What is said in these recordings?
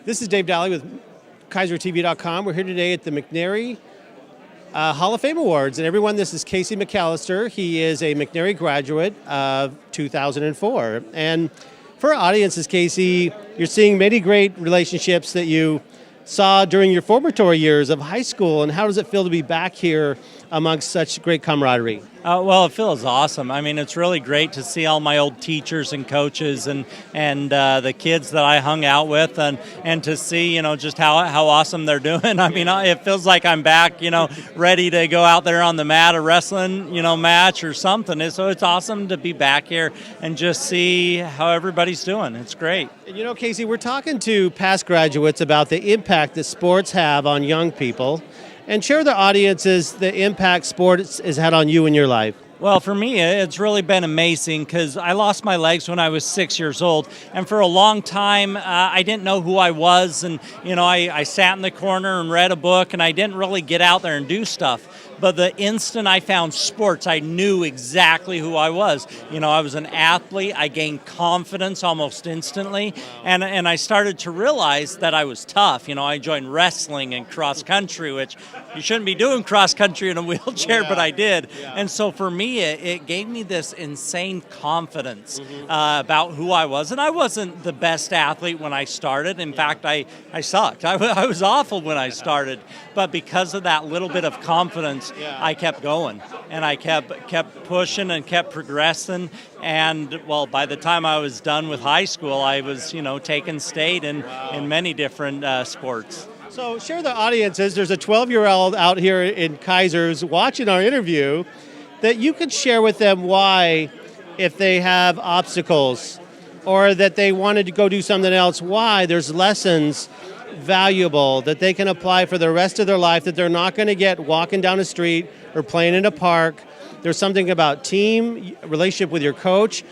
This is Dave Daly with KaiserTV.com. We're here today at the McNary Hall of Fame Awards. And everyone, this is Kacey McAllister. He is a McNary graduate of 2004. And for our audiences, Kacey, you're seeing many great relationships that you saw during your formatory years of high school. And how does it feel to be back here amongst such great camaraderie? Well, it feels awesome. I mean, it's really great to see all my old teachers and coaches and the kids that I hung out with and to see, just how awesome they're doing. I mean, it feels like I'm back, ready to go out there on the mat, a wrestling, match or something. So it's awesome to be back here and just see how everybody's doing. It's great. And Kacey, we're talking to past graduates about the impact that sports have on young people. And share with the audiences the impact sports has had on you in your life. Well, for me, it's really been amazing because I lost my legs when I was 6 years old. And for a long time, I didn't know who I was. And, I sat in the corner and read a book, and I didn't really get out there and do stuff. But the instant I found sports, I knew exactly who I was. I was an athlete. I gained confidence almost instantly. And I started to realize that I was tough. I joined wrestling and cross country, which you shouldn't be doing cross country in a wheelchair, but I did. Yeah. And so for me, it gave me this insane confidence about who I was. And I wasn't the best athlete when I started. In fact, I sucked. I was awful when I started. But because of that little bit of confidence, I kept going. And I kept pushing and kept progressing. And, well, by the time I was done with high school, I was, taking state in many different sports. So share the audiences. There's a 12-year-old out here in Kaiser's watching our interview that you could share with them why, if they have obstacles or that they wanted to go do something else, why there's lessons valuable that they can apply for the rest of their life that they're not going to get walking down a street or playing in a park. There's something about team, relationship with your coach.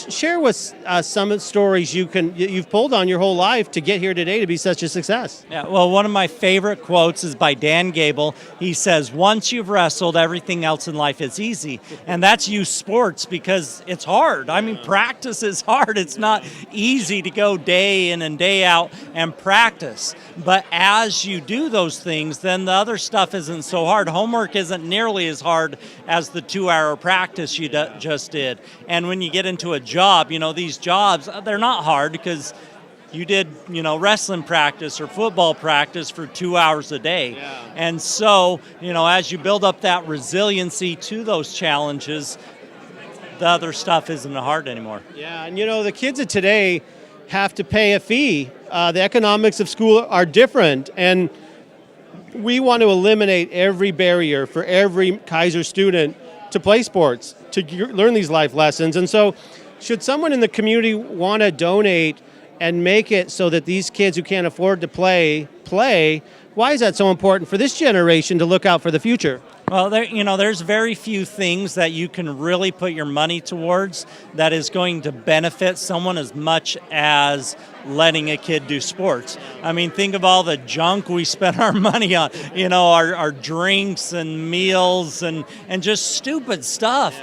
Share with some stories you've pulled on your whole life to get here today to be such a success. Yeah, well, one of my favorite quotes is by Dan Gable. He says, "Once you've wrestled, everything else in life is easy." And that's youth sports because it's hard. I mean, practice is hard. It's not easy to go day in and day out and practice. But as you do those things, then the other stuff isn't so hard. Homework isn't nearly as hard as the 2-hour practice you just did. And when you get into a job, these jobs, they're not hard because you did, wrestling practice or football practice for 2 hours a day. Yeah. And so, as you build up that resiliency to those challenges, the other stuff isn't hard anymore. Yeah, and the kids of today have to pay a fee. The economics of school are different, and we want to eliminate every barrier for every Kaiser student to play sports, to learn these life lessons. And so should someone in the community want to donate and make it so that these kids who can't afford to play, why is that so important for this generation to look out for the future? Well, there's very few things that you can really put your money towards that is going to benefit someone as much as letting a kid do sports. I mean, think of all the junk we spend our money on, our drinks and meals and just stupid stuff.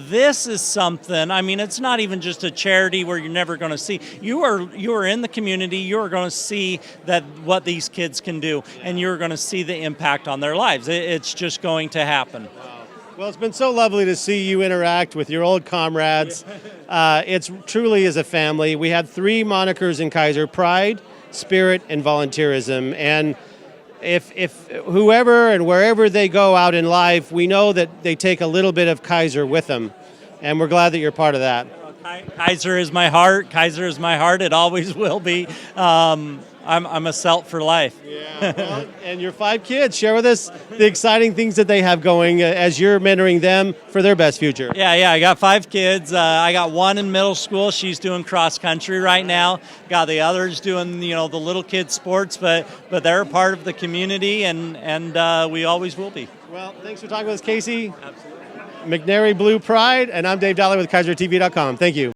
This is something, it's not even just a charity where you're never going to see. You are in the community, you're going to see that what these kids can do, and you're going to see the impact on their lives. It's just going to happen. Well, it's been so lovely to see you interact with your old comrades. It's truly is a family. We have 3 monikers in Kaiser: pride, spirit, and volunteerism. And if whoever and wherever they go out in life, we know that they take a little bit of Kaiser with them. And we're glad that you're part of that. Kaiser is my heart. Kaiser is my heart. It always will be. I'm a Celt for life. Yeah, well, and your 5 kids, share with us the exciting things that they have going as you're mentoring them for their best future. Yeah, I got 5 kids. I got one in middle school. She's doing cross country right now. Got the others doing, the little kid sports, but they're a part of the community, and we always will be. Well, thanks for talking with us, Kacey. Absolutely. McNary Blue Pride, and I'm Dave Daly with KaiserTV.com. Thank you.